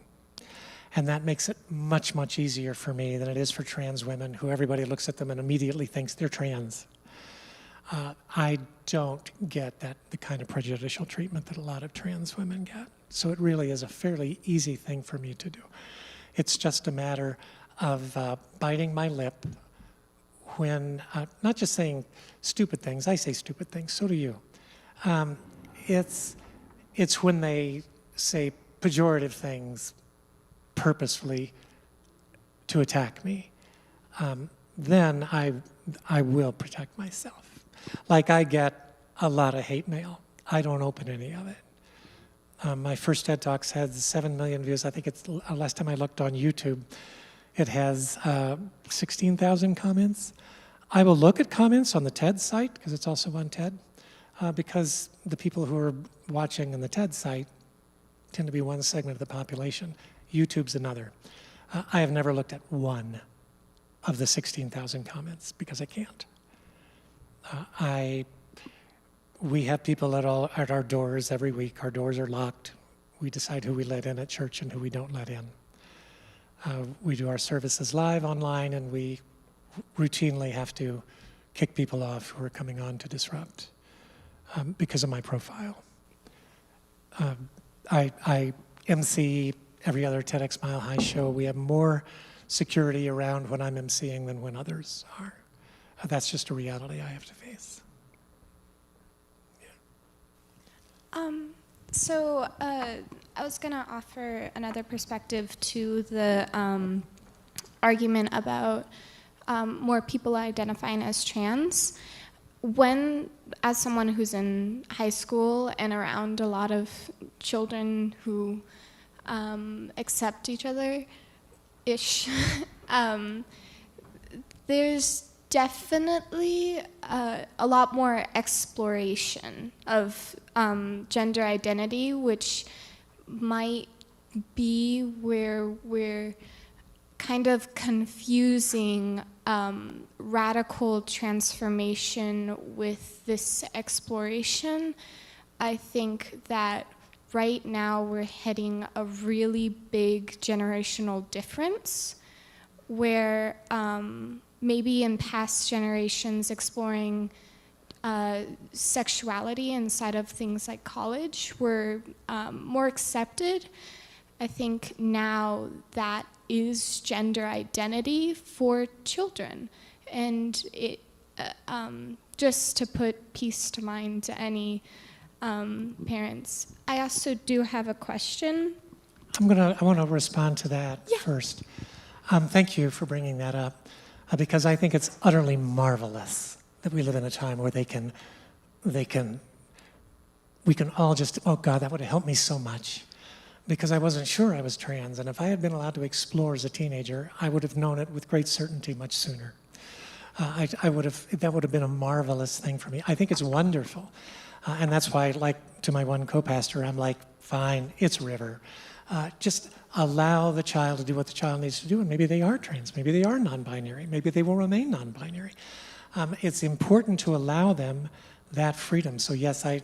and that makes it much, much easier for me than it is for trans women, who everybody looks at them and immediately thinks they're trans. I don't get the kind of prejudicial treatment that a lot of trans women get. So it really is a fairly easy thing for me to do. It's just a matter of biting my lip when, not just saying stupid things, I say stupid things, so do you. It's when they say pejorative things purposefully to attack me. Then I will protect myself. Like, I get a lot of hate mail. I don't open any of it. My first TED Talks had 7 million views. I think it's last time I looked on YouTube, it has 16,000 comments. I will look at comments on the TED site, because it's also on TED, because the people who are watching on the TED site tend to be one segment of the population. YouTube's another. I have never looked at one of the 16,000 comments because I can't. We have people at our doors every week. Our doors are locked. We decide who we let in at church and who we don't let in. We do our services live online, and we routinely have to kick people off who are coming on to disrupt because of my profile. I MC every other TEDx Mile High show. We have more security around when I'm MCing than when others are. That's just a reality I have to face. So I was going to offer another perspective to the argument about more people identifying as trans. When, as someone who's in high school and around a lot of children who accept each other-ish, there's definitely a lot more exploration of gender identity, which might be where we're kind of confusing radical transformation with this exploration. I think that right now we're hitting a really big generational difference where maybe in past generations exploring sexuality inside of things like college were more accepted. I think now that is gender identity for children. And it, just to put peace to mind to any parents. I also do have a question. I want to respond to that first. Thank you for bringing that up, because I think it's utterly marvelous that we live in a time where we can all just, oh God, that would have helped me so much, because I wasn't sure I was trans, and if I had been allowed to explore as a teenager, I would have known it with great certainty much sooner. That would have been a marvelous thing for me. I think it's wonderful, and that's why, like to my one co-pastor, I'm like, fine, it's River. Just allow the child to do what the child needs to do, and maybe they are trans, maybe they are non-binary, maybe they will remain non-binary. It's important to allow them that freedom. So yes, I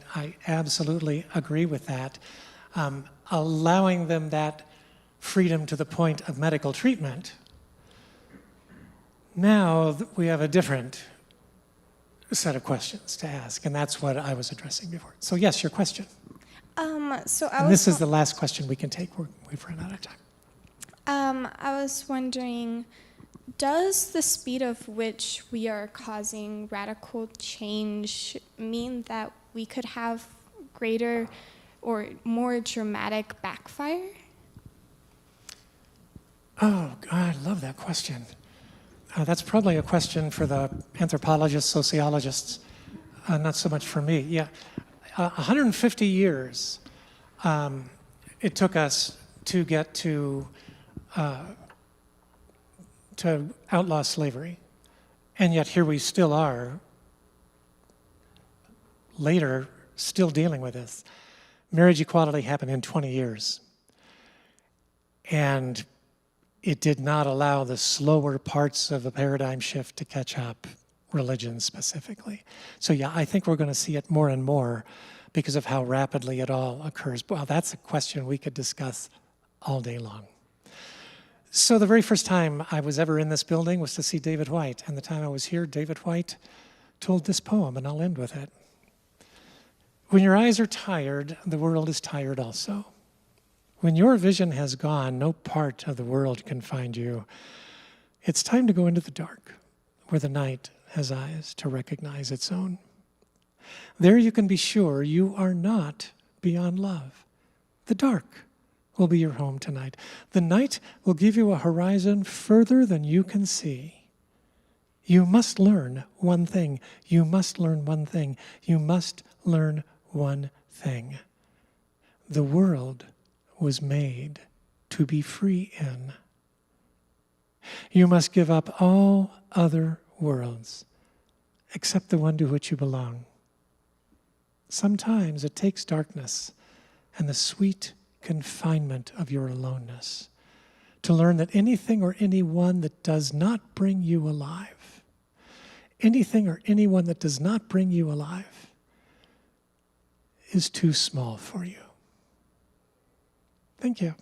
absolutely agree with that. Allowing them that freedom to the point of medical treatment, now we have a different set of questions to ask, and that's what I was addressing before. So yes, your question. And this is the last question we can take. We've run out of time. I was wondering, does the speed of which we are causing radical change mean that we could have greater or more dramatic backfire? Oh, God, I love that question. That's probably a question for the anthropologists, sociologists, not so much for me. Yeah, 150 years it took us to get to outlaw slavery, and yet here we still are, later, still dealing with this. Marriage equality happened in 20 years, and it did not allow the slower parts of the paradigm shift to catch up, religion specifically. So yeah, I think we're going to see it more and more because of how rapidly it all occurs. Well, that's a question we could discuss all day long. So the very first time I was ever in this building was to see David White, and the time I was here, David White told this poem, and I'll end with it. When your eyes are tired, the world is tired also. When your vision has gone, no part of the world can find you. It's time to go into the dark, where the night has eyes to recognize its own. There you can be sure you are not beyond love. The dark will be your home tonight. The night will give you a horizon further than you can see. You must learn one thing. You must learn one thing. You must learn one thing. The world was made to be free in. You must give up all other worlds except the one to which you belong. Sometimes it takes darkness and the sweet confinement of your aloneness to learn that anything or anyone that does not bring you alive, anything or anyone that does not bring you alive is too small for you. Thank you.